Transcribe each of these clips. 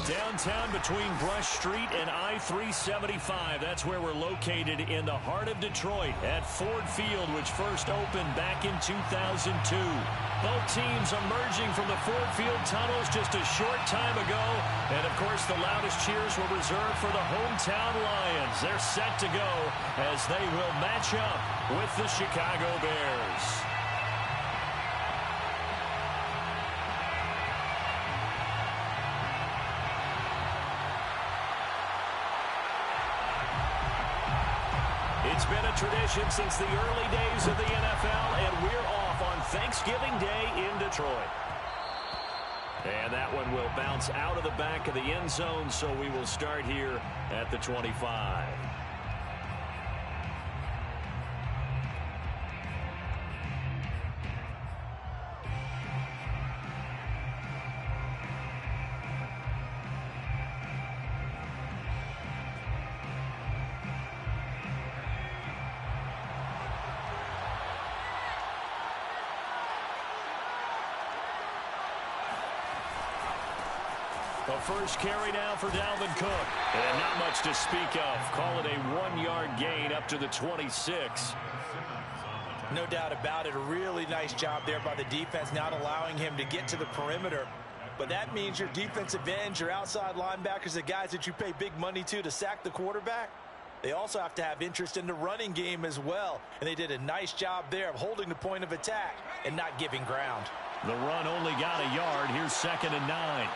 Downtown between Brush Street and I-375. That's where we're located in the heart of Detroit at Ford Field, which first opened back in 2002. Both teams emerging from the Ford Field tunnels just a short time ago. And, of course, the loudest cheers were reserved for the hometown Lions. They're set to go as they will match up with the Chicago Bears. It's been a tradition since the early days of the NFL, and we're off on Thanksgiving Day in Detroit. And that one will bounce out of the back of the end zone, so we will start here at the 25. The first carry now for Dalvin Cook. And not much to speak of. Call it a 1-yard gain up to the 26. No doubt about it. A really nice job there by the defense, not allowing him to get to the perimeter. But that means your defensive ends, your outside linebackers, the guys that you pay big money to sack the quarterback, they also have to have interest in the running game as well. And they did a nice job there of holding the point of attack and not giving ground. The run only got a yard. Here's 2nd and 9.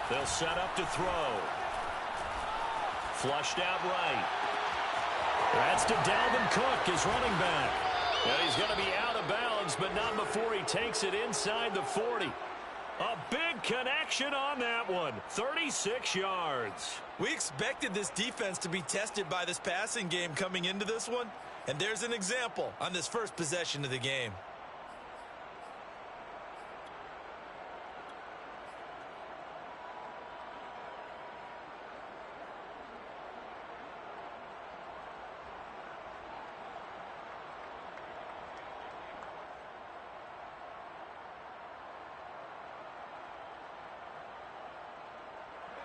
They'll set up to throw. Flushed out right. That's to Dalvin Cook, his running back. And he's going to be out of bounds, but not before he takes it inside the 40. A big connection on that one. 36 yards. We expected this defense to be tested by this passing game coming into this one. And there's an example on this first possession of the game.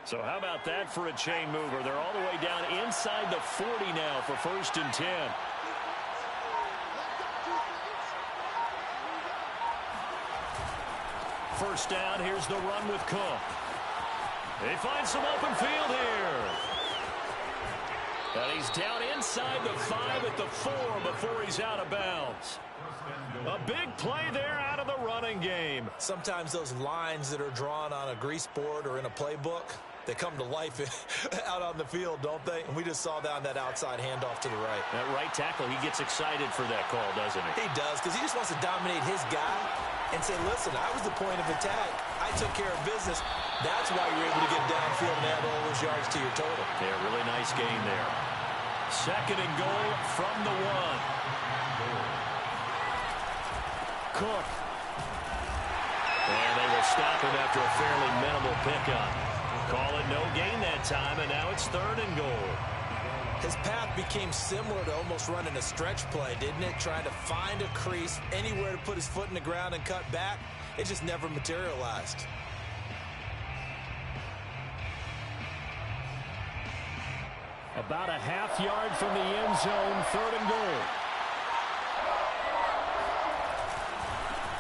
So how about that for a chain mover? They're all the way down inside the 40 now for 1st and 10. First down, here's the run with Cook. They find some open field here. And he's down inside the 5 at the 4 before he's out of bounds. A big play there out of the running game. Sometimes those lines that are drawn on a grease board or in a playbook, they come to life out on the field, don't they? And we just saw that on that outside handoff to the right. That right tackle, he gets excited for that call, doesn't he? He does, because he just wants to dominate his guy and say, listen, I was the point of attack. I took care of business. That's why you're able to get downfield and add all those yards to your total. Yeah, really nice gain there. 2nd and goal from the 1. Cook. And they will stop him after a fairly minimal pickup. Call it no gain that time, and now it's 3rd and goal. His path became similar to almost running a stretch play, didn't it? Trying to find a crease, anywhere to put his foot in the ground and cut back. It just never materialized. About a half yard from the end zone, 3rd and goal.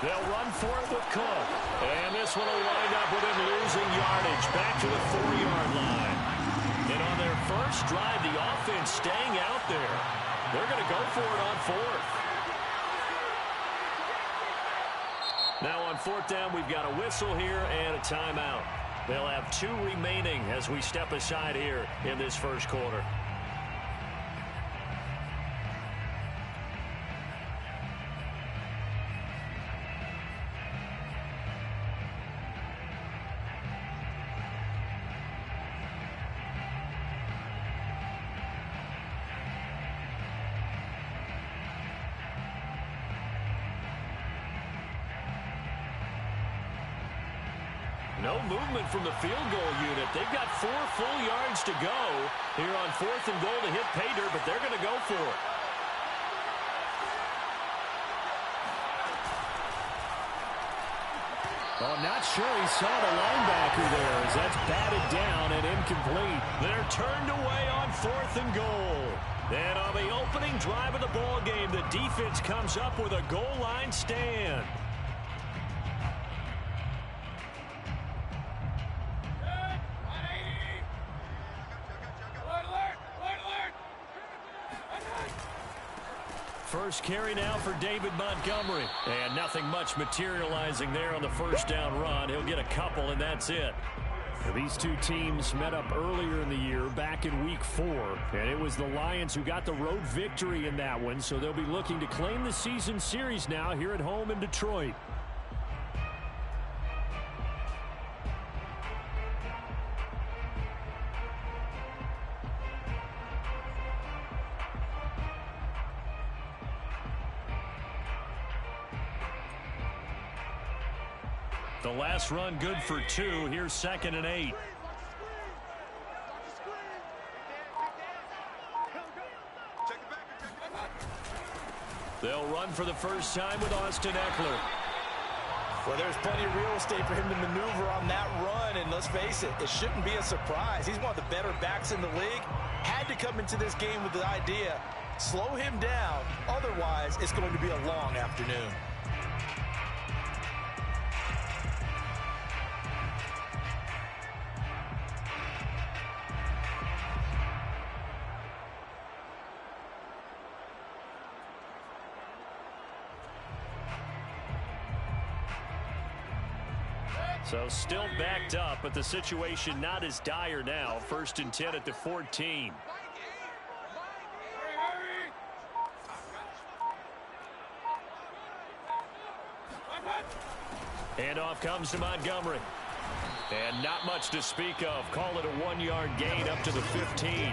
They'll run for it with Cook. And this one will wind up with him losing yardage back to the 4-yard line. And on their first drive, the offense staying out there. They're going to go for it on 4th. Now on 4th down, we've got a whistle here and a timeout. They'll have 2 remaining as we step aside here in this first quarter. No movement from the field goal unit. They've got 4 full yards to go here on 4th and goal to hit pay dirt, but they're going to go for it. Oh, not sure he saw the linebacker there as that's batted down and incomplete. They're turned away on 4th and goal. And on the opening drive of the ball game, the defense comes up with a goal line stand. First carry now for David Montgomery. And nothing much materializing there on the first down run. He'll get a couple, and that's it. These two teams met up earlier in the year, back in Week 4. And it was the Lions who got the road victory in that one, so they'll be looking to claim the season series now here at home in Detroit. The last run good for 2. Here's 2nd and 8. They'll run for the first time with Austin Ekeler. Well, there's plenty of real estate for him to maneuver on that run, and let's face it, it shouldn't be a surprise. He's one of the better backs in the league. Had to come into this game with the idea, slow him down, otherwise it's going to be a long afternoon. So still backed up, but the situation not as dire now. 1st and 10 at the 14. Handoff comes to Montgomery. And not much to speak of. Call it a 1-yard gain up to the 15.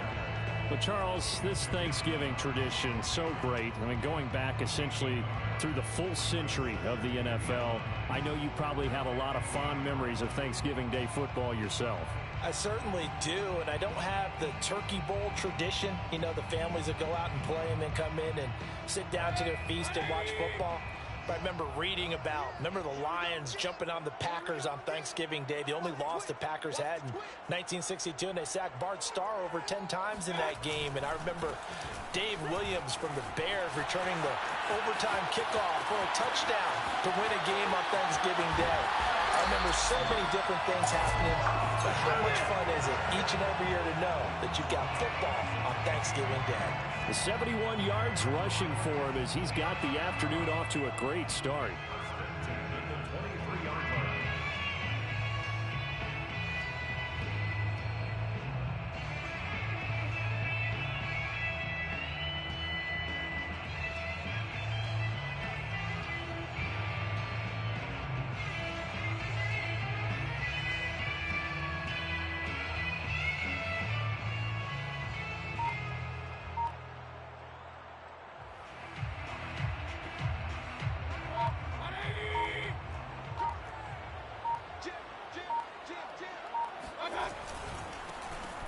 But, Charles, this Thanksgiving tradition, so great. I mean, going back essentially through the full century of the NFL, I know you probably have a lot of fond memories of Thanksgiving Day football yourself. I certainly do, and I don't have the Turkey Bowl tradition. You know, the families that go out and play and then come in and sit down to their feast and watch football. I remember reading about, the Lions jumping on the Packers on Thanksgiving Day. The only loss the Packers had in 1962, and they sacked Bart Starr over 10 times in that game. And I remember Dave Williams from the Bears returning the overtime kickoff for a touchdown to win a game on Thanksgiving Day. I remember so many different things happening, but how much fun is it each and every year to know that you've got football on Thanksgiving Day? The 71 yards rushing for him as he's got the afternoon off to a great start.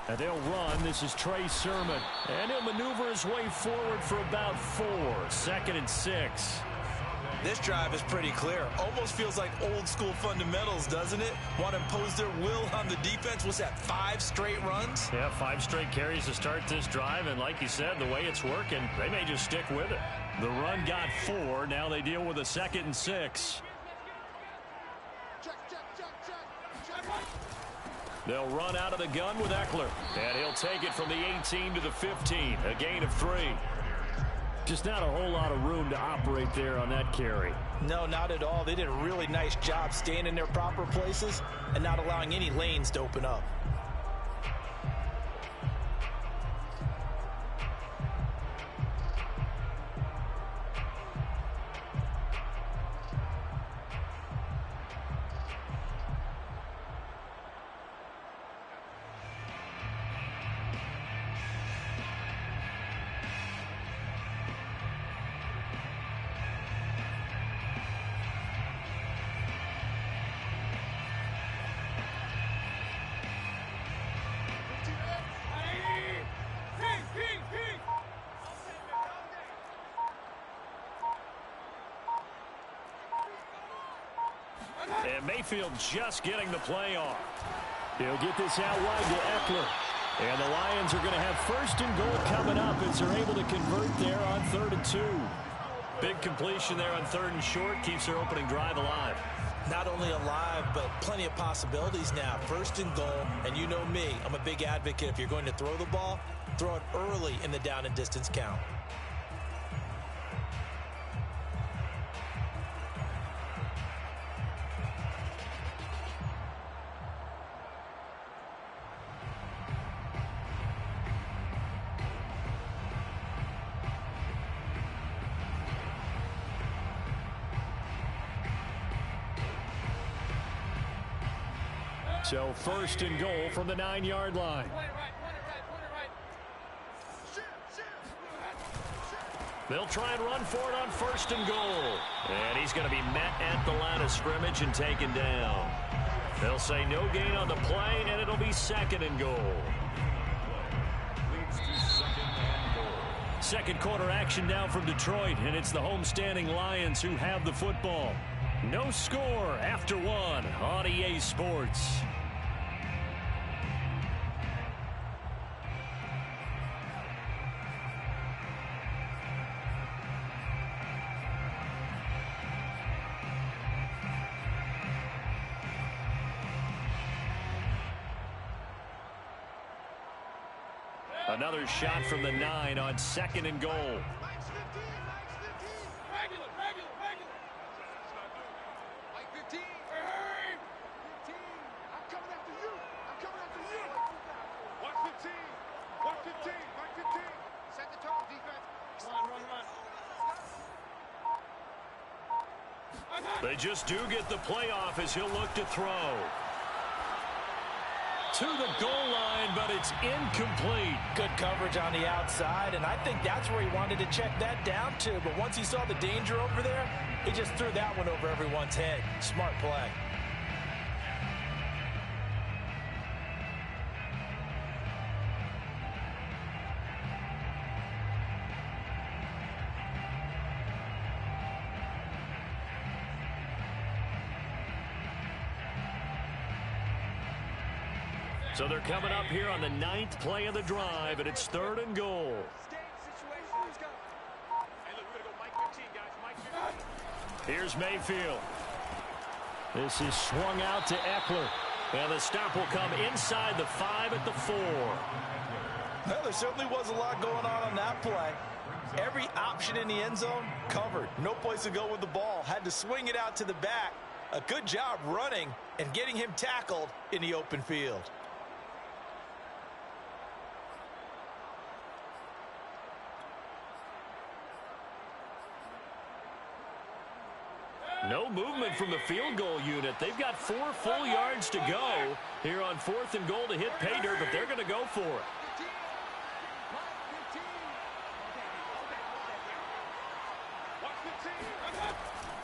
And they'll run. This is Trey Sermon. And he'll maneuver his way forward for about 4. 2nd and 6. This drive is pretty clear. Almost feels like old school fundamentals, doesn't it? Want to impose their will on the defense. What's that, 5 straight runs? Yeah, 5 straight carries to start this drive. And like you said, the way it's working, they may just stick with it. The run got 4. Now they deal with a 2nd and 6. They'll run out of the gun with Ekeler. And he'll take it from the 18 to the 15. A gain of 3. Just not a whole lot of room to operate there on that carry. No, not at all. They did a really nice job staying in their proper places and not allowing any lanes to open up. And Mayfield just getting the play off. He'll get this out wide to Eckler. And the Lions are going to have first and goal coming up as they're able to convert there on 3rd and 2. Big completion there on 3rd and short. Keeps their opening drive alive. Not only alive, but plenty of possibilities now. 1st and goal, and you know me, I'm a big advocate. If you're going to throw the ball, throw it early in the down and distance count. So 1st and goal from the 9-yard line. They'll try and run for it on 1st and goal. And he's going to be met at the line of scrimmage and taken down. They'll say no gain on the play, and it'll be 2nd and goal. Second quarter action now from Detroit, and it's the homestanding Lions who have the football. No score after 1 on EA Sports. Another shot from the 9 on 2nd and goal. They just do get the playoff as he'll look to throw. To the goal line, but it's incomplete. Good coverage on the outside, and I think that's where he wanted to check that down to. But once he saw the danger over there, he just threw that one over everyone's head. Smart play. So they're coming up here on the 9th play of the drive, and it's 3rd and goal. Here's Mayfield. This is swung out to Eckler. And the stop will come inside the 5 at the 4. Well, there certainly was a lot going on that play. Every option in the end zone covered. No place to go with the ball. Had to swing it out to the back. A good job running and getting him tackled in the open field. No movement from the field goal unit. They've got 4 full yards to go here on 4th and goal to hit pay dirt, but they're going to go for it.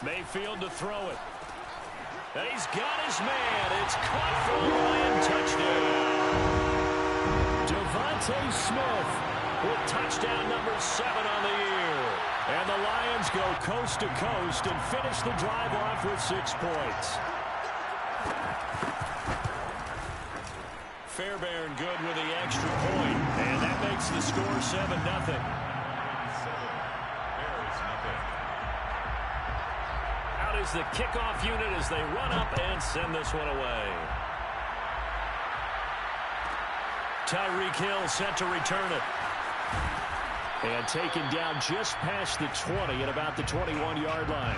Mayfield to throw it. And he's got his man. It's caught for a Lion touchdown. Devontae Smith with touchdown number 7 on the year. And the Lions go coast to coast and finish the drive off with 6 points. Fairbairn good with the extra point. And that makes the score 7-0. Out is the kickoff unit as they run up and send this one away. Tyreek Hill set to return it. And taken down just past the 20 at about the 21-yard line.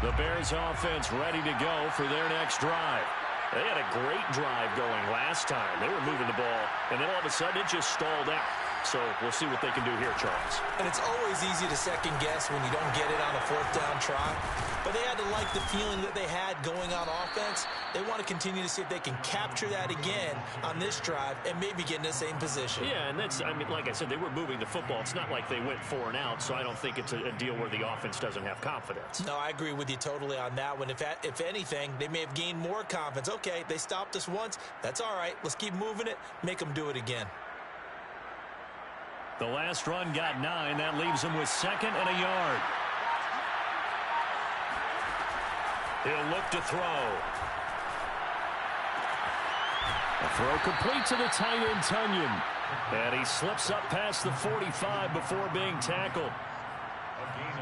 The Bears offense ready to go for their next drive. They had a great drive going last time. They were moving the ball, and then all of a sudden it just stalled out. So we'll see what they can do here, Charles. And it's always easy to second guess when you don't get it on a fourth down try. But they had to like the feeling that they had going on offense. They want to continue to see if they can capture that again on this drive and maybe get in the same position. Yeah, and that's, I mean, like I said, they were moving the football. It's not like they went 4 and out, so I don't think it's a deal where the offense doesn't have confidence. No, I agree with you totally on that one. If anything, they may have gained more confidence. Okay, they stopped us once. That's all right. Let's keep moving it. Make them do it again. The last run got 9. That leaves him with 2nd and a yard. He'll look to throw. A throw complete to the tight end, Tunyon. And he slips up past the 45 before being tackled.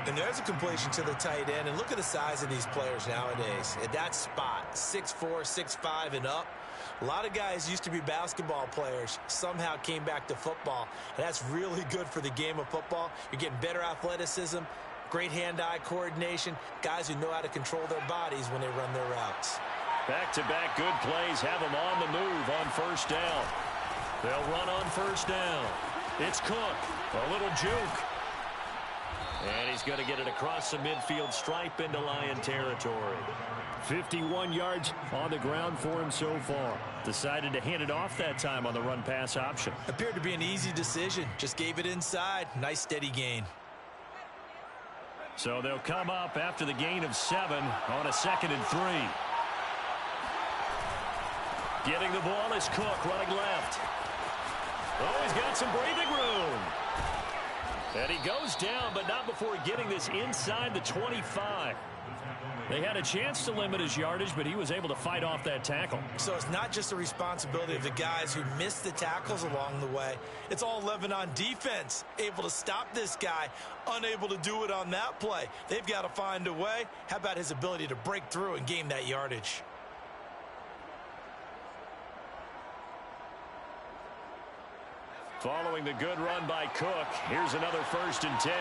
And there's a completion to the tight end. And look at the size of these players nowadays. At that spot, 6'4", 6'5", and up. A lot of guys used to be basketball players, somehow came back to football. And that's really good for the game of football. You're getting better athleticism, great hand-eye coordination, guys who know how to control their bodies when they run their routes. Back-to-back good plays have them on the move on first down. They'll run on first down. It's Cook, a little juke. And he's going to get it across the midfield stripe into Lion territory. 51 yards on the ground for him so far. Decided to hand it off that time on the run-pass option. Appeared to be an easy decision. Just gave it inside. Nice steady gain. So they'll come up after the gain of 7 on a 2nd and 3. Getting the ball is Cook running left. Oh, he's got some breathing room. And he goes down, but not before getting this inside the 25. They had a chance to limit his yardage, but he was able to fight off that tackle. So it's not just the responsibility of the guys who missed the tackles along the way. It's all 11 on defense, able to stop this guy, unable to do it on that play. They've got to find a way. How about his ability to break through and gain that yardage? Following the good run by Cook, here's another 1st and 10.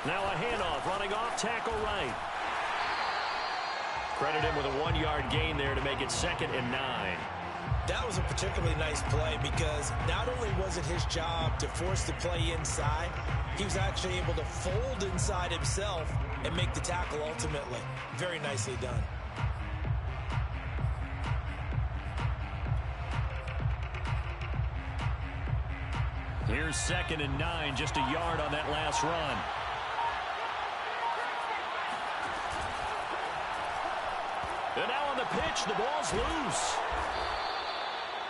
Now a handoff, running off tackle right. Credit him with a 1-yard gain there to make it 2nd and 9. That was a particularly nice play because not only was it his job to force the play inside, he was actually able to fold inside himself and make the tackle ultimately. Very nicely done. Here's 2nd and 9, just a yard on that last run. And now on the pitch, the ball's loose.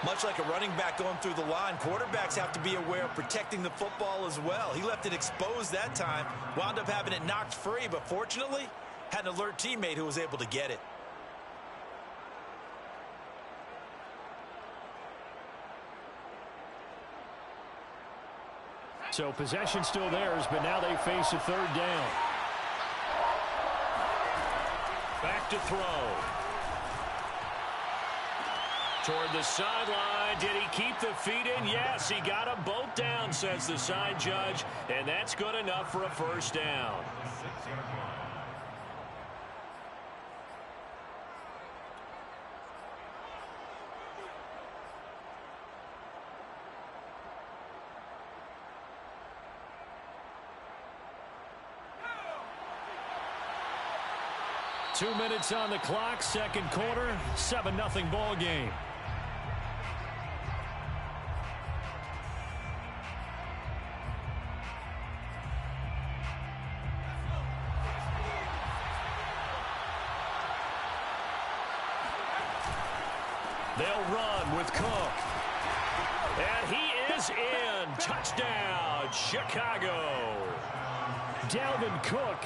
Much like a running back going through the line, quarterbacks have to be aware of protecting the football as well. He left it exposed that time, wound up having it knocked free, but fortunately, had an alert teammate who was able to get it. So possession still theirs, but now they face a 3rd down. Back to throw. Toward the sideline. Did he keep the feet in? Yes, he got them both down, says the side judge. And that's good enough for a 1st down. Two minutes on the clock, 2nd quarter, 7-0 ball game. They'll run with Cook. And he is in. Touchdown, Chicago. Dalvin Cook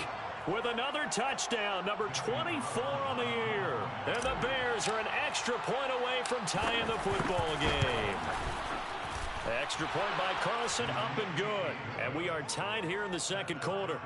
with another touchdown, number 24 on the year. And the Bears are an extra point away from tying the football game. Extra point by Carlson, up and good. And we are tied here in the 2nd quarter.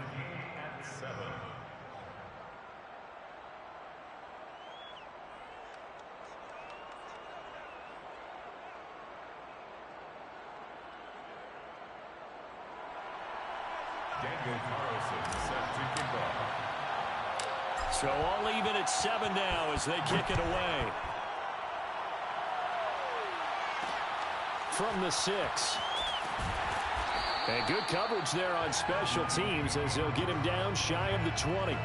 So all even at 7 now as they kick it away. from the 6. And good coverage there on special teams as they'll get him down shy of the 20.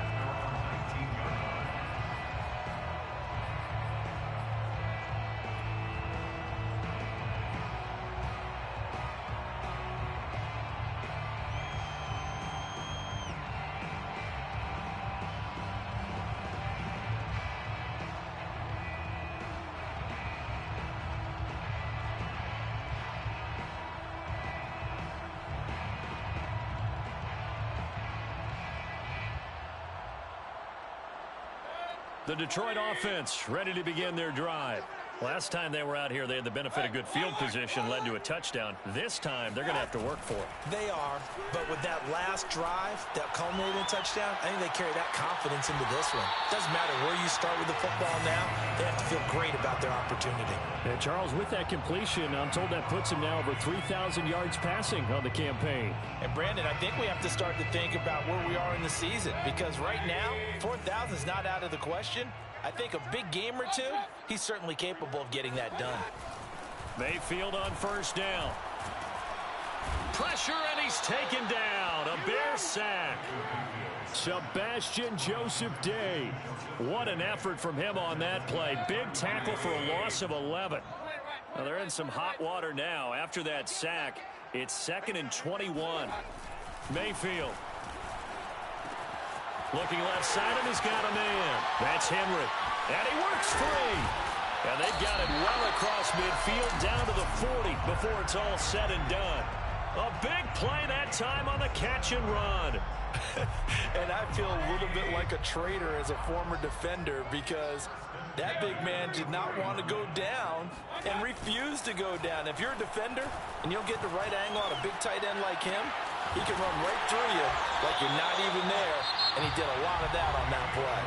The Detroit offense ready to begin their drive. Last time they were out here, they had the benefit of good field position, led to a touchdown. This time, they're going to have to work for it. They are, but with that last drive that culminated in a touchdown, I think they carry that confidence into this one. Doesn't matter where you start with the football now, they have to feel great about their opportunity. And Charles, with that completion, I'm told that puts him now over 3,000 yards passing on the campaign. And Brandon, I think we have to start to think about where we are in the season, because right now, 4,000 is not out of the question. I think a big game or two, he's certainly capable of getting that done. Mayfield on first down. Pressure, and he's taken down. A Bear sack. Sebastian Joseph Day. What an effort from him on that play. Big tackle for a loss of 11. Well, they're in some hot water now. After that sack, it's 2nd and 21. Mayfield. Looking left side, and he's got a man. That's Henry. And he works free. And they've got it well across midfield down to the 40 before it's all said and done. A big play that time on the catch and run. And I feel a little bit like a traitor as a former defender, because that big man did not want to go down and refused to go down. If you're a defender and you'll get the right angle on a big tight end like him, he can run right through you like you're not even there, and he did a lot of that on that play.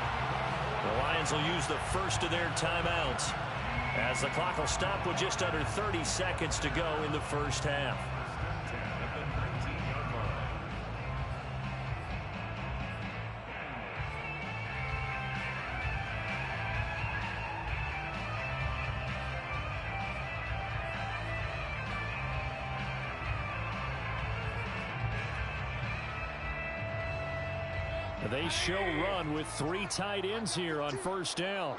The Lions will use the first of their timeouts as the clock will stop with just under 30 seconds to go in the first half. They show run with 3 tight ends here on first down.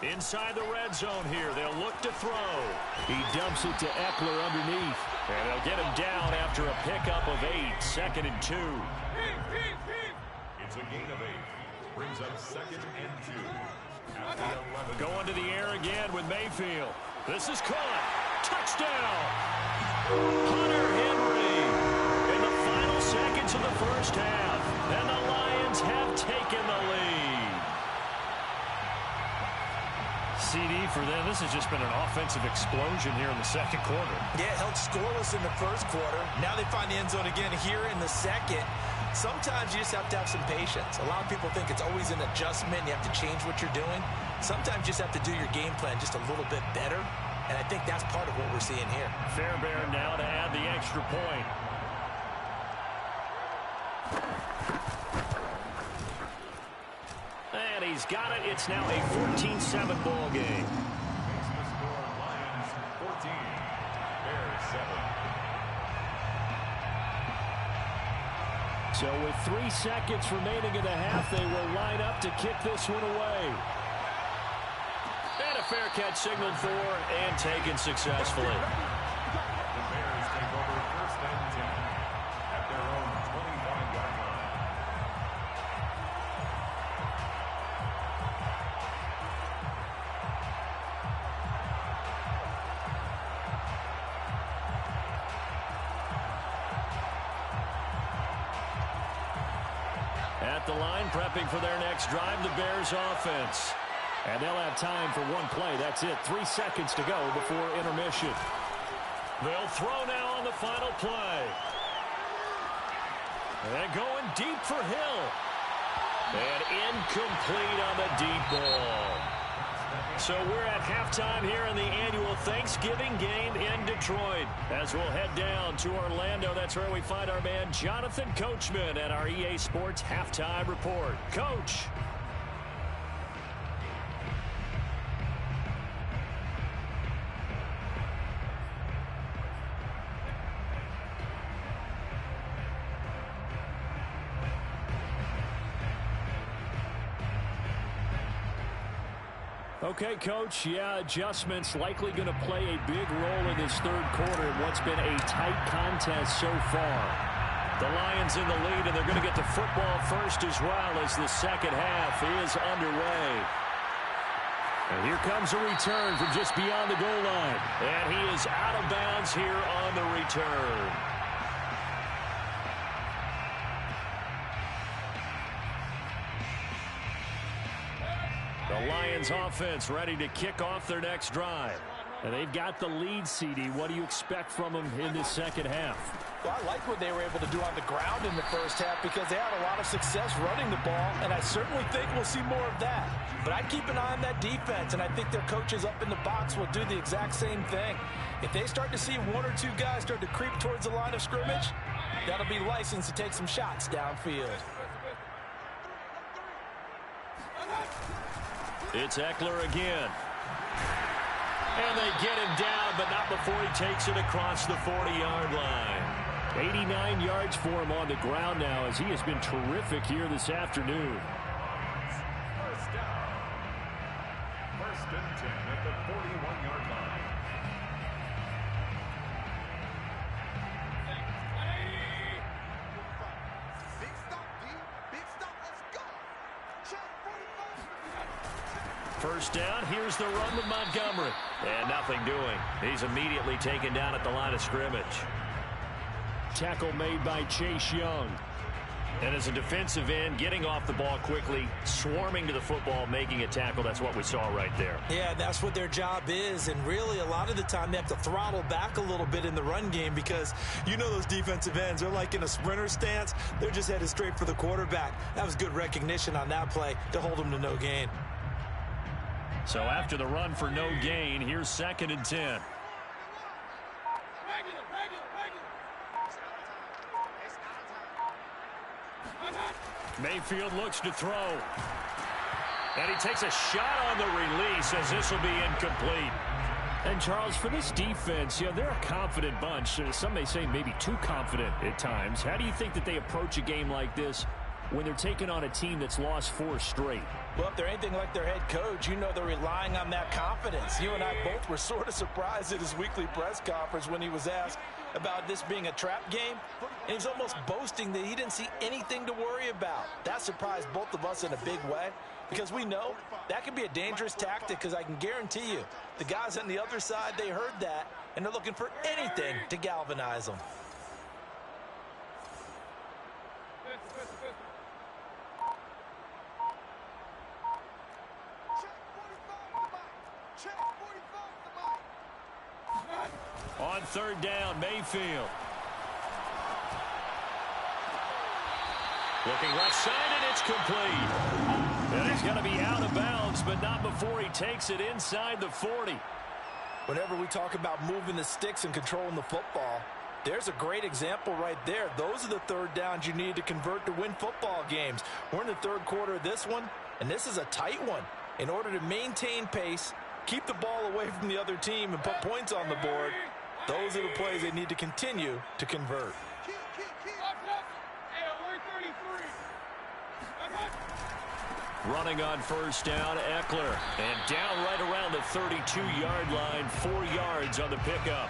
Inside the red zone here, they'll look to throw. He dumps it to Eckler underneath. And they'll get him down after a pickup of 8, 2nd and 2. It's a gain of 8. Brings up 2nd and 2. Going to the air again with Mayfield. This is caught. Touchdown! Hunter Henry in the final seconds of the first half. And the Lions have taken the lead. CD for them. This has just been an offensive explosion here in the second quarter. Yeah, held scoreless in the first quarter. Now they find the end zone again here in the second. Sometimes you just have to have some patience. A lot of people think it's always an adjustment. You have to change what you're doing. Sometimes you just have to do your game plan just a little bit better. And I think that's part of what we're seeing here. Fairbairn now to add the extra point. And he's got it. It's now a 14-7 ball game. Makes the score Lions 14, Bears 7. So with 3 seconds remaining in the half, they will line up to kick this one away. And a fair catch signaled for and taken successfully. The Bears take over 1st and 10 at their own 25-yard line. At the line, prepping for their next drive, the Bears offense. And they'll have time for one play. That's it. 3 seconds to go before intermission. They'll throw now on the final play. And going deep for Hill. And incomplete on the deep ball. So we're at halftime here in the annual Thanksgiving game in Detroit. As we'll head down to Orlando, that's where we find our man Jonathan Coachman at our EA Sports Halftime Report. Coach. Okay, Coach, adjustments likely going to play a big role in this third quarter in what's been a tight contest so far. The Lions in the lead, and they're going to get the football first as well as the second half is underway. And here comes a return from just beyond the goal line. And he is out of bounds here on the return. The Lions offense ready to kick off their next drive. And they've got the lead, CD. What do you expect from them in this second half? Well, I like what they were able to do on the ground in the first half because they had a lot of success running the ball, and I certainly think we'll see more of that. But I keep an eye on that defense, and I think their coaches up in the box will do the exact same thing. If they start to see one or two guys start to creep towards the line of scrimmage, that'll be license to take some shots downfield. It's Eckler again. And they get him down, but not before he takes it across the 40-yard line. 89 yards for him on the ground now as he has been terrific here this afternoon. First down. First and 10 at the 41-yard line. Big stop, D. Big stop. Let's go. Check 45. First down, here's the run with Montgomery. And nothing doing. He's immediately taken down at the line of scrimmage. Tackle made by Chase Young. And as a defensive end, getting off the ball quickly, swarming to the football, making a tackle. That's what we saw right there. Yeah, that's what their job is. And really, a lot of the time, they have to throttle back a little bit in the run game because you know those defensive ends, they're like in a sprinter stance. They're just headed straight for the quarterback. That was good recognition on that play to hold them to no gain. So after the run for no gain, here's 2nd and 10. Mayfield looks to throw. And he takes a shot on the release as this will be incomplete. And, Charles, for this defense, they're a confident bunch. Some may say maybe too confident at times. How do you think that they approach a game like this when they're taking on a team that's lost 4 straight? Well, if they're anything like their head coach, you know they're relying on that confidence. You and I both were sort of surprised at his weekly press conference when he was asked about this being a trap game. And he was almost boasting that he didn't see anything to worry about. That surprised both of us in a big way because we know that can be a dangerous tactic because I can guarantee you the guys on the other side, they heard that, and they're looking for anything to galvanize them. On 3rd down, Mayfield. Looking left side, and it's complete. And he's going to be out of bounds, but not before he takes it inside the 40. Whenever we talk about moving the sticks and controlling the football, there's a great example right there. Those are the 3rd downs you need to convert to win football games. We're in the 3rd quarter of this one, and this is a tight one. In order to maintain pace, keep the ball away from the other team, and put points on the board, those are the plays they need to continue to convert. Running on 1st down, Eckler. And down right around the 32-yard line, 4 yards on the pickup.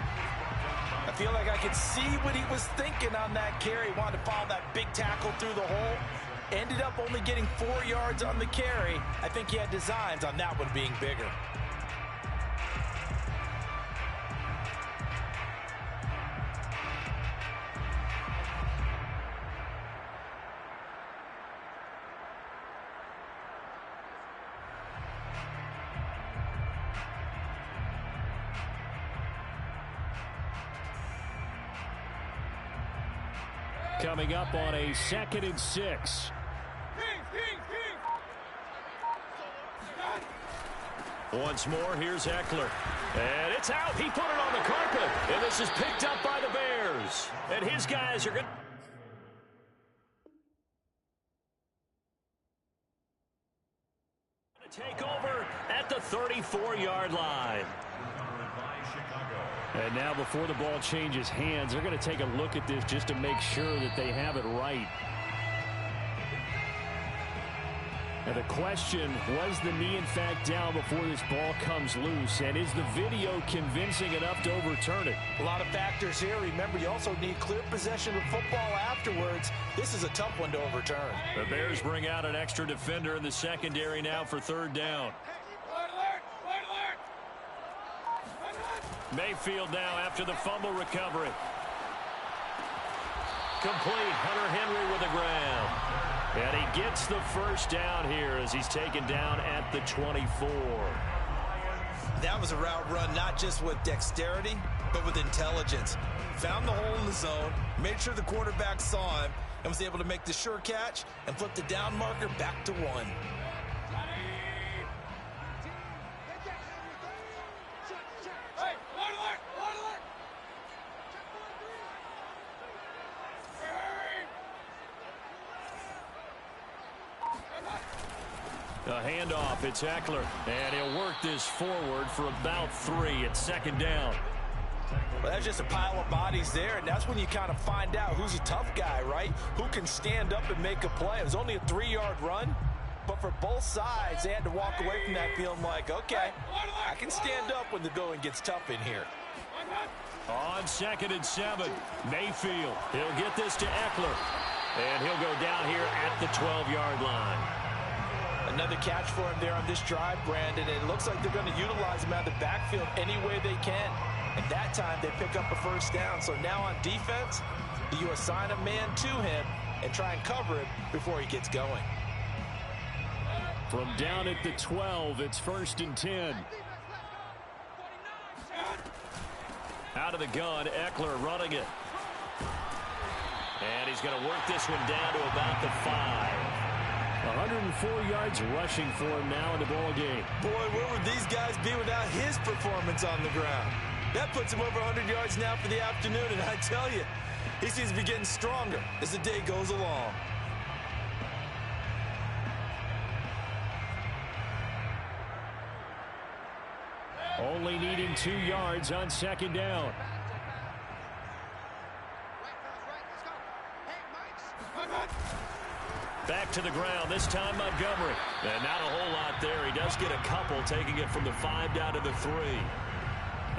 I feel like I could see what he was thinking on that carry. Wanted to follow that big tackle through the hole. Ended up only getting 4 yards on the carry. I think he had designs on that one being bigger. Coming up on a 2nd and 6. Once more, here's Eckler. And it's out. He put it on the carpet. And this is picked up by the Bears. And his guys are going to take over at the 34-yard line. And now before the ball changes hands, they're going to take a look at this just to make sure that they have it right. And the question, was the knee in fact down before this ball comes loose? And is the video convincing enough to overturn it? A lot of factors here. Remember, you also need clear possession of football afterwards. This is a tough one to overturn. The Bears bring out an extra defender in the secondary now for third down. Mayfield now after the fumble recovery. Complete. Hunter Henry with the grab. And he gets the first down here as he's taken down at the 24. That was a route run not just with dexterity, but with intelligence. Found the hole in the zone, made sure the quarterback saw him, and was able to make the sure catch and flip the down marker back to 1. A handoff, it's Eckler, and he'll work this forward for about 3 at second down. Well, that's just a pile of bodies there, and that's when you kind of find out who's a tough guy, right? Who can stand up and make a play. It was only a 3-yard run, but for both sides, they had to walk away from that feeling like, okay, I can stand up when the going gets tough in here. On 2nd and 7, Mayfield. He'll get this to Eckler, and he'll go down here at the 12-yard line. Another catch for him there on this drive, Brandon, and it looks like they're going to utilize him out of the backfield any way they can. At that time, they pick up a first down. So now on defense, you assign a man to him and try and cover him before he gets going. From down at the 12, it's 1st and 10. Out of the gun, Eckler running it. And he's going to work this one down to about the 5. 104 yards rushing for him now in the ball game. Boy, where would these guys be without his performance on the ground? That puts him over 100 yards now for the afternoon, and I tell you, he seems to be getting stronger as the day goes along. Only needing 2 yards on 2nd down. Back to the ground, this time Montgomery. And not a whole lot there. He does get a couple, taking it from the 5 down to the 3.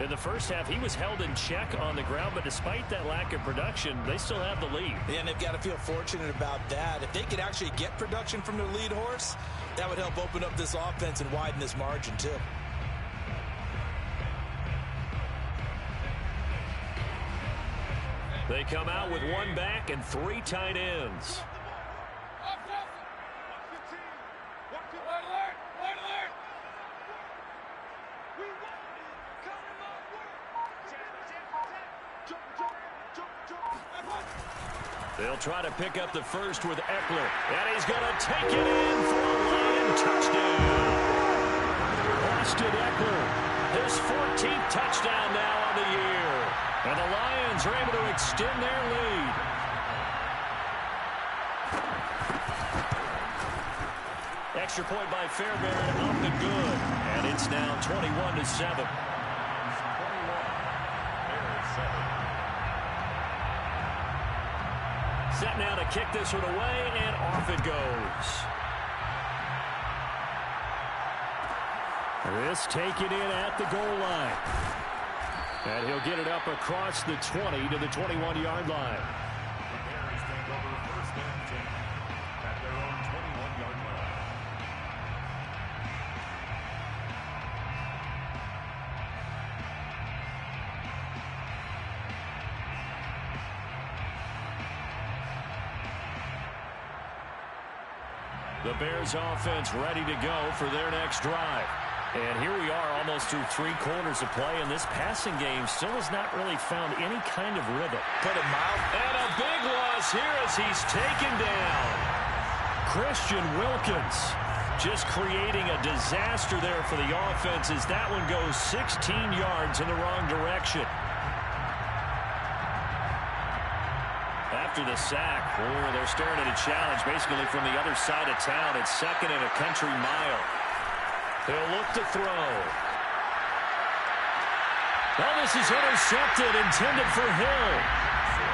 In the first half, he was held in check on the ground, but despite that lack of production, they still have the lead. Yeah, and they've got to feel fortunate about that. If they could actually get production from their lead horse, that would help open up this offense and widen this margin, too. They come out with 1 back and 3 tight ends. They'll try to pick up the first with Eckler. And he's going to take it in for a Lion touchdown. Austin Eckler, his 14th touchdown now on the year. And the Lions are able to extend their lead. Extra point by Fairbairn, up and good. And it's now 21-7. Set now to kick this one away, and off it goes. This taken in at the goal line. And he'll get it up across the 20 to the 21-yard line. The Bears take over 1st and 10 at their own 21-yard line. The Bears offense ready to go for their next drive. And here we are almost through 3 quarters of play, and this passing game still has not really found any kind of rhythm. Put it mild. And a big loss here as he's taken down. Christian Wilkins just creating a disaster there for the offense as that one goes 16 yards in the wrong direction. After the sack, they're staring at a challenge basically from the other side of town. It's 2nd and a country mile. They'll look to throw. Well, this is intercepted, intended for Hill.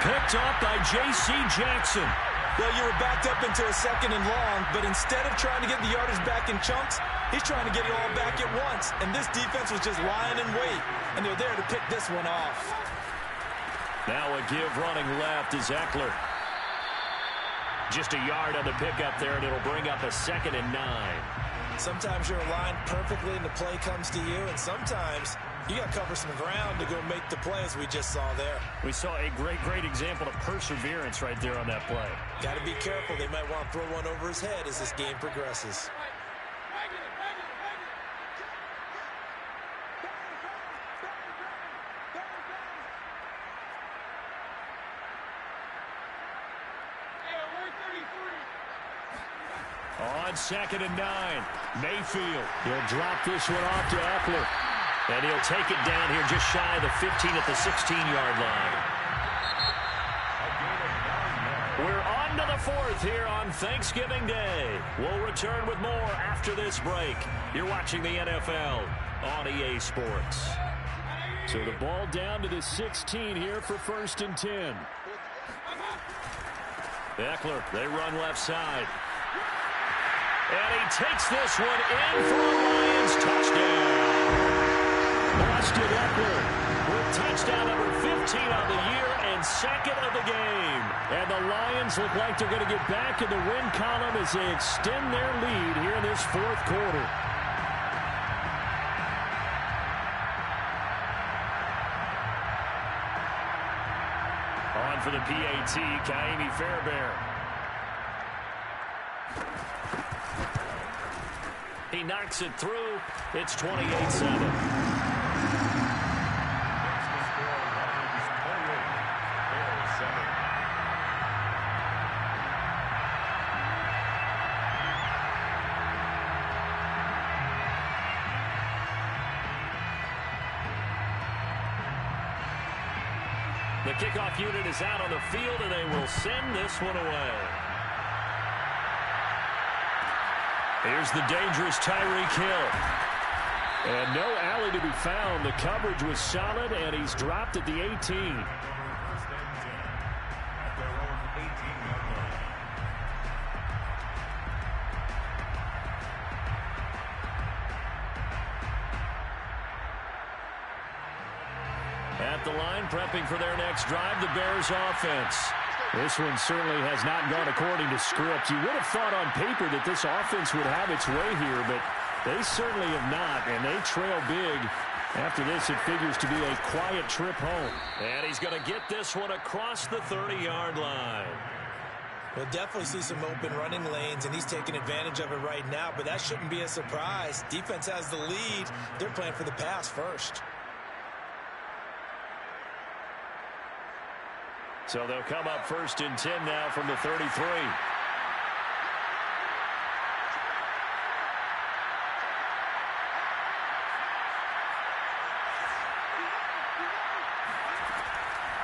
Picked up by J.C. Jackson. Well, you were backed up into a 2nd and long, but instead of trying to get the yardage back in chunks, he's trying to get it all back at once. And this defense was just lying in wait, and they're there to pick this one off. Now a give running left is Eckler. Just a yard on the pickup there, and it'll bring up a 2nd and 9. Sometimes you're aligned perfectly and the play comes to you, and sometimes you got to cover some ground to go make the play, as we just saw there. We saw a great example of perseverance right there on that play. Got to be careful. They might want to throw one over his head as this game progresses. On 2nd and 9, Mayfield. He'll drop this one off to Eckler. And he'll take it down here just shy of the 15 at the 16-yard line. We're on to the 4th here on Thanksgiving Day. We'll return with more after this break. You're watching the NFL on EA Sports. So the ball down to the 16 here for 1st and 10. Eckler, they run left side. And he takes this one in for a Lions touchdown. Austin Eckler with touchdown number 15 on the year and 2nd of the game. And the Lions look like they're going to get back in the win column as they extend their lead here in this 4th quarter. On for the PAT, Ka'imi Fairbairn. He knocks it through. It's 28-7. The kickoff unit is out on the field, and they will send this one away. Here's the dangerous Tyreek Hill. And no alley to be found. The coverage was solid, and he's dropped at the 18. At the line, prepping for their next drive, the Bears offense. This one certainly has not gone according to script. You would have thought on paper that this offense would have its way here, but they certainly have not, and they trail big. After this, it figures to be a quiet trip home. And he's going to get this one across the 30-yard line. We'll definitely see some open running lanes, and he's taking advantage of it right now, but that shouldn't be a surprise. Defense has the lead. They're playing for the pass first. So they'll come up 1st and 10 now from the 33.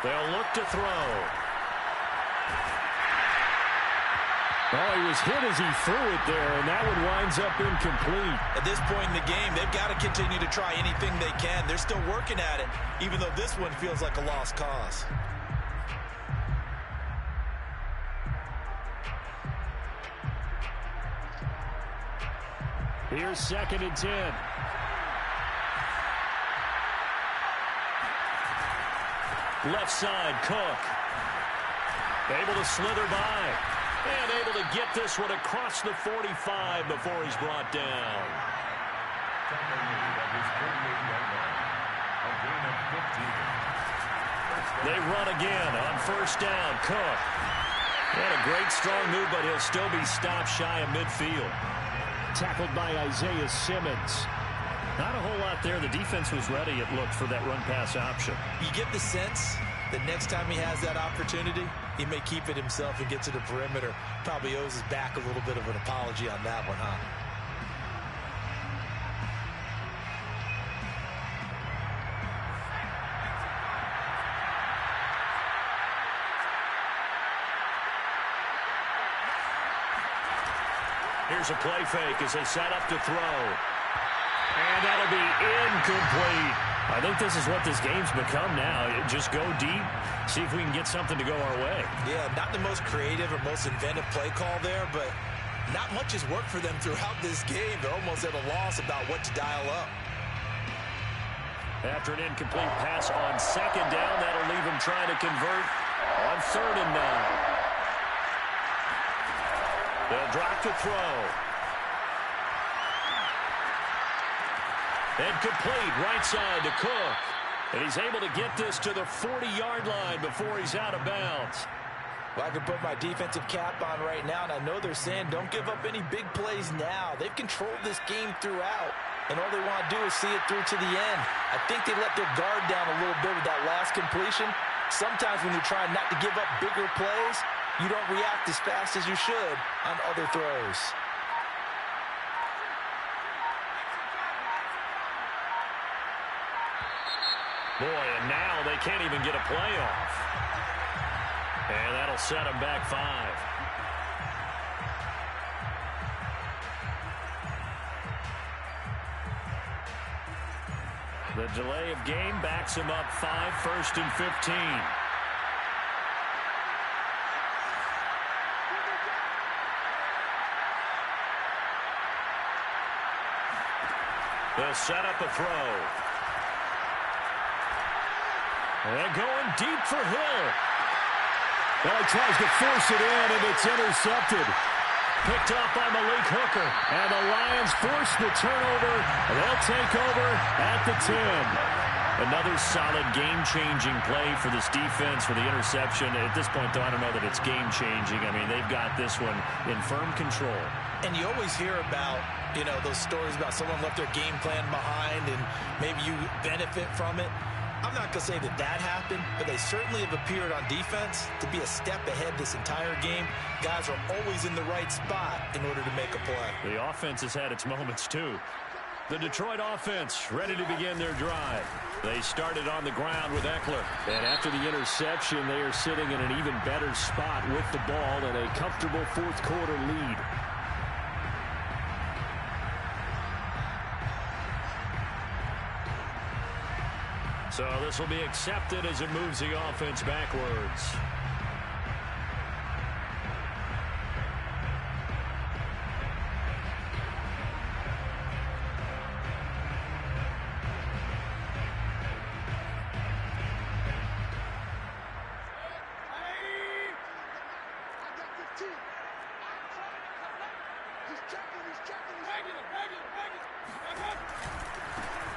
They'll look to throw. Oh, he was hit as he threw it there, and that one winds up incomplete. At this point in the game, they've got to continue to try anything they can. They're still working at it, even though this one feels like a lost cause. Here's 2nd and 10. Left side, Cook. Able to slither by. And able to get this one across the 45 before he's brought down. They run again on 1st down. Cook. And a great strong move, but he'll still be stopped shy of midfield. Tackled by Isaiah Simmons. Not a whole lot there. The defense was ready, it looked, for that run-pass option. You get the sense that next time he has that opportunity, he may keep it himself and get to the perimeter. Probably owes his back a little bit of an apology on that one, huh? Here's a play fake as they set up to throw. And that'll be incomplete. I think this is what this game's become now. Just go deep, see if we can get something to go our way. Yeah, not the most creative or most inventive play call there, but not much has worked for them throughout this game. They're almost at a loss about what to dial up. After an incomplete pass on second down, that'll leave him trying to convert on 3rd and 9. They'll drop to throw. And complete right side to Cook. And he's able to get this to the 40-yard line before he's out of bounds. Well, I can put my defensive cap on right now, and I know they're saying don't give up any big plays now. They've controlled this game throughout, and all they want to do is see it through to the end. I think they let their guard down a little bit with that last completion. Sometimes when you're trying not to give up bigger plays, you don't react as fast as you should on other throws. Boy, and now they can't even get a play off. And that'll set them back 5. The delay of game backs him up 5, 1st and 15. They'll set up a throw. And going deep for Hill. Well, he tries to force it in, and it's intercepted. Picked up by Malik Hooker. And the Lions force the turnover. They'll take over at the 10. Another solid game-changing play for this defense for the interception. At this point, though, I don't know that it's game-changing. I mean, they've got this one in firm control. And you always hear about, you know, those stories about someone left their game plan behind and maybe you benefit from it. I'm not going to say that that happened, but they certainly have appeared on defense to be a step ahead this entire game. Guys are always in the right spot in order to make a play. The offense has had its moments, too. The Detroit offense ready to begin their drive. They started on the ground with Eckler. And after the interception, they are sitting in an even better spot with the ball and a comfortable fourth-quarter lead. So this will be accepted as it moves the offense backwards.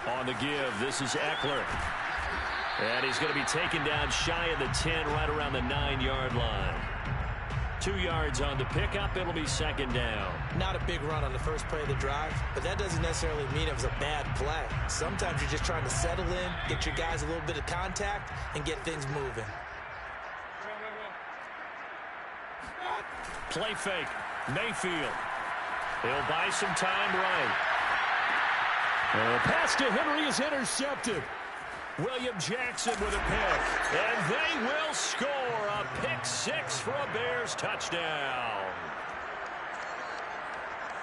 On the give, this is Eckler. And he's going to be taken down shy of the 10, right around the 9-yard line. 2 yards on the pickup. It'll be 2nd down. Not a big run on the first play of the drive, but that doesn't necessarily mean it was a bad play. Sometimes you're just trying to settle in, get your guys a little bit of contact, and get things moving. Play fake. Mayfield. He'll buy some time right. Pass to Henry is intercepted. William Jackson with a pick. And they will score a pick 6 for a Bears touchdown.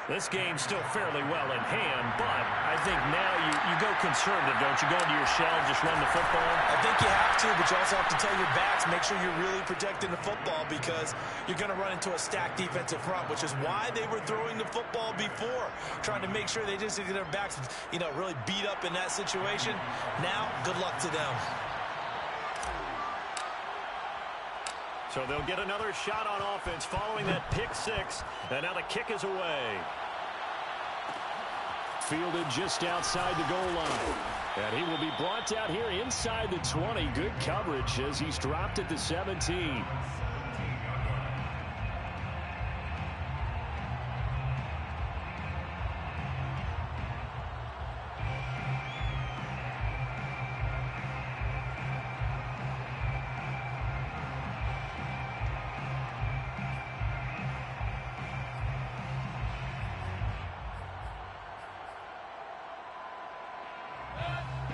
This game's still fairly well in hand, but I think now you go conservative, don't you? Go into your shell, just run the football? I think you have to, but you also have to tell your backs, make sure you're really protecting the football because you're going to run into a stacked defensive front, which is why they were throwing the football before, trying to make sure they just get their backs, you know, really beat up in that situation. Now, good luck to them. So they'll get another shot on offense following that pick 6. And now the kick is away. Fielded just outside the goal line. And he will be brought down here inside the 20. Good coverage as he's dropped at the 17.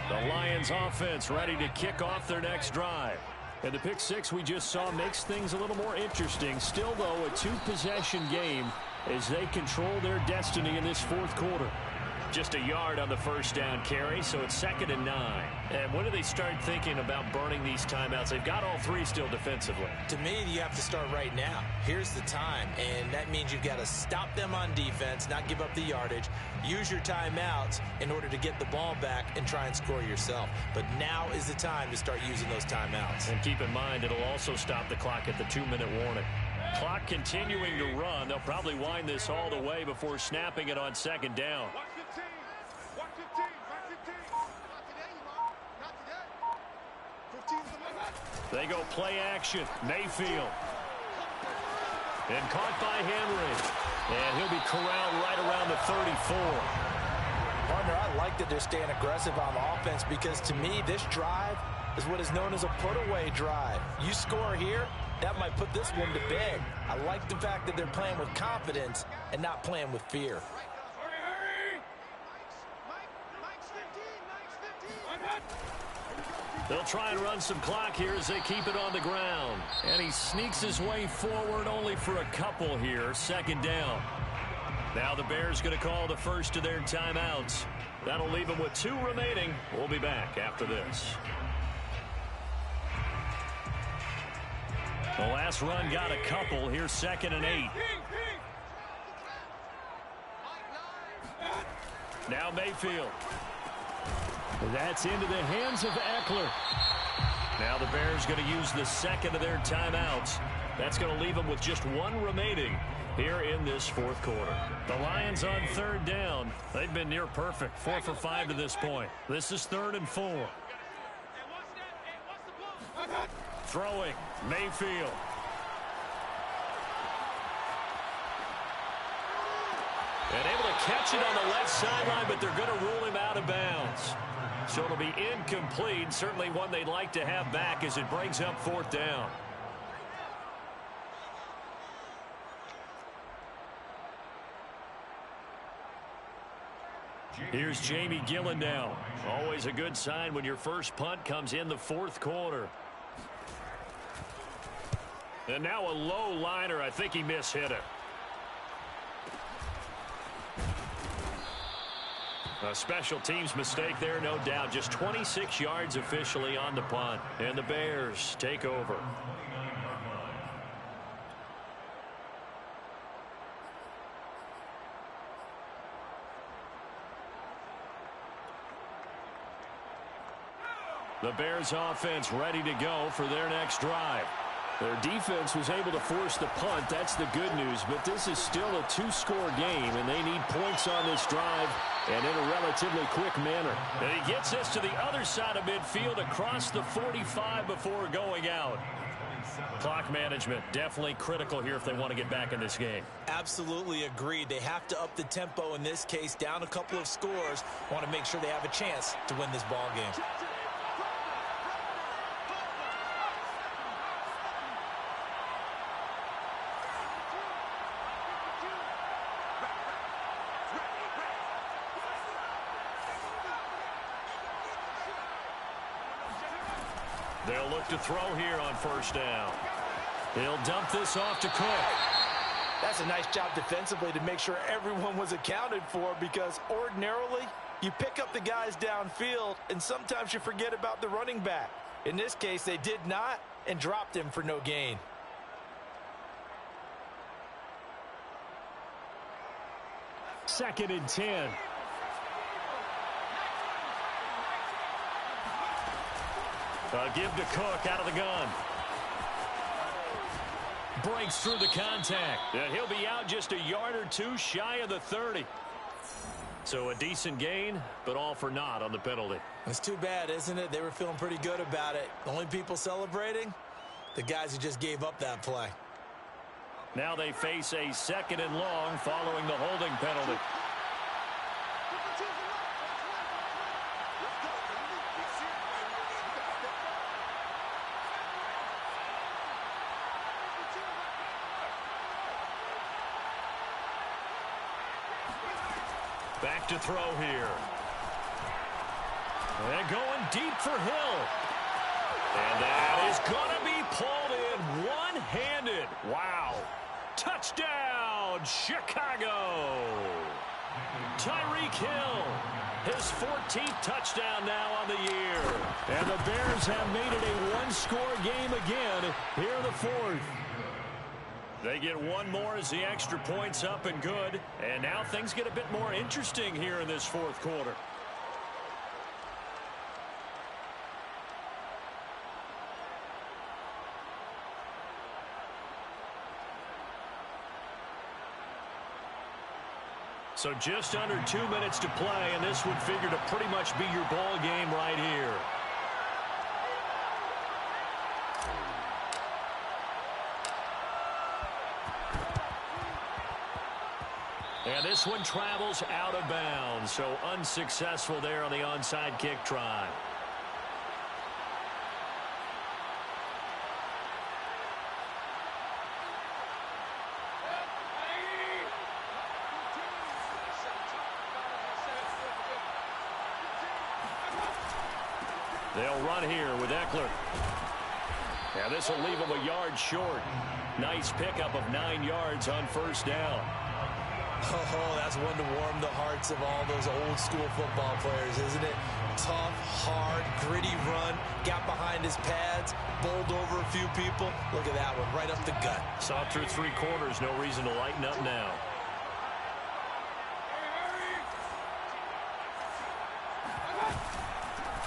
The Lions offense ready to kick off their next drive. And the pick 6 we just saw makes things a little more interesting. Still, though, a 2-possession game. as they control their destiny in this fourth quarter. Just a yard on the first down carry, so it's 2nd and 9. And when do they start thinking about burning these timeouts? They've got all three still defensively. To me, you have to start right now. Here's the time, and that means you've got to stop them on defense, not give up the yardage, use your timeouts in order to get the ball back and try and score yourself. But now is the time to start using those timeouts. And keep in mind, it'll also stop the clock at the 2-minute warning. Clock continuing to run. They'll probably wind this all the way before snapping it on 2nd down. Watch your team. Watch your team. Watch your team. Not today, Mark. Not today. 15's the limit. They go play action. Mayfield. And caught by Henry. And he'll be corralled right around the 34. Partner, I like that they're staying aggressive on offense because to me, this drive is what is known as a put-away drive. You score here, that might put this one to bed. I like the fact that they're playing with confidence and not playing with fear. They'll try and run some clock here as they keep it on the ground. And he sneaks his way forward only for a couple here. 2nd down. Now the Bears going to call the first of their timeouts. That'll leave them with 2 remaining. We'll be back after this. The last run got a couple. Here's 2nd and 8. Now Mayfield. That's into the hands of Eckler. Now the Bears going to use the second of their timeouts. That's going to leave them with just 1 remaining here in this fourth quarter. The Lions on 3rd down. They've been near perfect. 4 for 5 to this point. This is 3rd and 4. Throwing, Mayfield. And able to catch it on the left sideline, but they're going to rule him out of bounds. So it'll be incomplete. Certainly one they'd like to have back as it brings up 4th down. Here's Jamie Gillen now. Always a good sign when your first punt comes in the 4th quarter. And now a low liner. I think he mishit it. A special teams mistake there, no doubt. Just 26 yards officially on the punt. And the Bears take over. The Bears offense ready to go for their next drive. Their defense was able to force the punt. That's the good news. But this is still a 2-score game, and they need points on this drive and in a relatively quick manner. And he gets this to the other side of midfield across the 45 before going out. Clock management definitely critical here if they want to get back in this game. Absolutely agreed. They have to up the tempo in this case, down a couple of scores. Want to make sure they have a chance to win this ball game. They'll look to throw here on 1st down. He'll dump this off to Cook. That's a nice job defensively to make sure everyone was accounted for, because ordinarily you pick up the guys downfield and sometimes you forget about the running back. In this case, they did not and dropped him for no gain. Second and 10. Give to Cook out of the gun. Breaks through the contact. And he'll be out just a yard or 2 shy of the 30. So a decent gain, but all for naught on the penalty. It's too bad, isn't it? They were feeling pretty good about it. The only people celebrating, the guys who just gave up that play. Now they face a 2nd and long following the holding penalty. Back to throw here. And going deep for Hill. And that is going to be pulled in one-handed. Wow. Touchdown, Chicago! Tyreek Hill, his 14th touchdown now on the year. And the Bears have made it a one-score game again here in the fourth. They get one more as the extra point's up and good. And now things get a bit more interesting here in this fourth quarter. So just under 2 minutes to play, and this would figure to pretty much be your ball game right here. And this one travels out of bounds, so unsuccessful there on the onside kick try. They'll run here with Eckler. And this will leave him a yard short. Nice pickup of 9 yards on first down. Oh, that's one to warm the hearts of all those old school football players, isn't it? Tough, hard, gritty run. Got behind his pads, bowled over a few people. Look at that one, right up the gut. Saw through 3 quarters, no reason to lighten up now.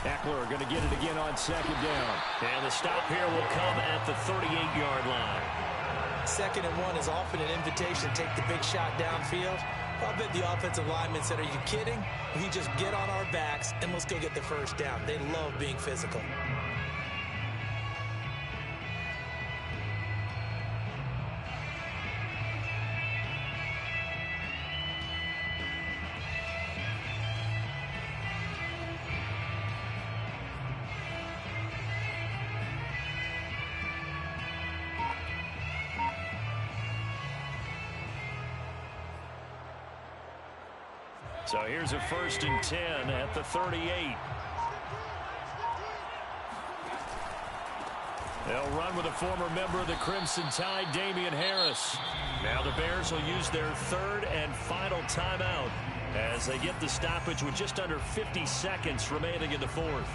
Eckler going to get it again on second down. And the stop here will come at the 38-yard line. 2nd and 1 is often an invitation to take the big shot downfield. I'll bet the offensive lineman said, are you kidding? We just get on our backs and let's go get the first down. They love being physical. So here's a 1st and 10 at the 38. They'll run with a former member of the Crimson Tide, Damian Harris. Now the Bears will use their 3rd and final timeout as they get the stoppage with just under 50 seconds remaining in the fourth.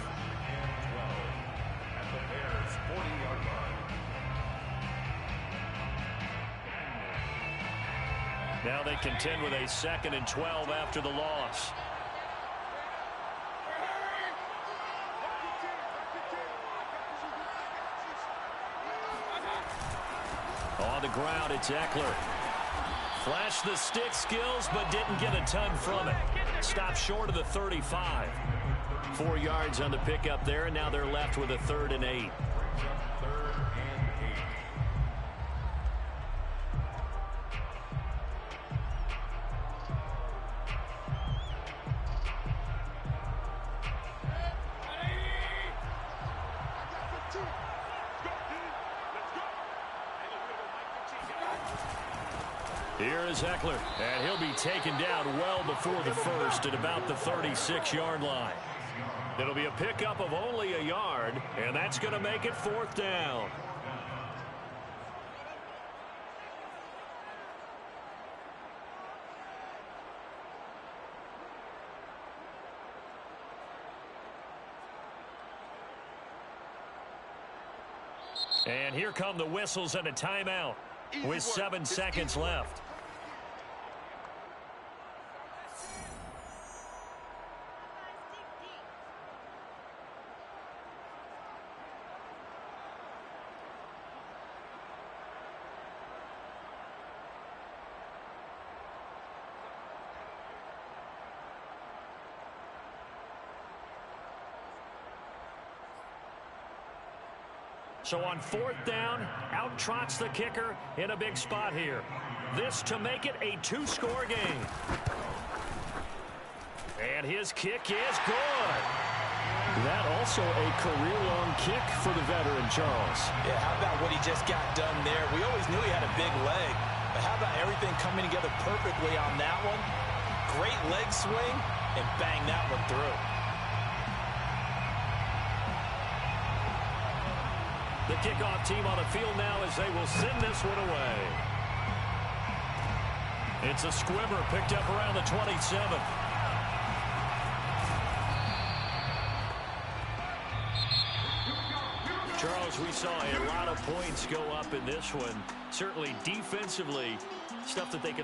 At the Bears' 40-yard line. Now they contend with a 2nd and 12 after the loss. On the ground, it's Eckler. Flashed the stick skills, but didn't get a ton from it. Stopped short of the 35. 4 yards on the pickup there, and now they're left with a 3rd and 8. Here is Eckler, and he'll be taken down well before the first at about the 36-yard line. It'll be a pickup of only a yard, and that's going to make it 4th down. And here come the whistles and a timeout with 7 seconds left. So on 4th down, out trots the kicker in a big spot here. This to make it a 2-score game. And his kick is good. That also a career-long kick for the veteran, Charles. Yeah, how about what he just got done there? We always knew he had a big leg, but how about everything coming together perfectly on that one? Great leg swing, and bang that one through. The kickoff team on the field now as they will send this one away. It's a squibber picked up around the 27. Charles, we saw a lot of points go up in this one. Certainly defensively, stuff that they can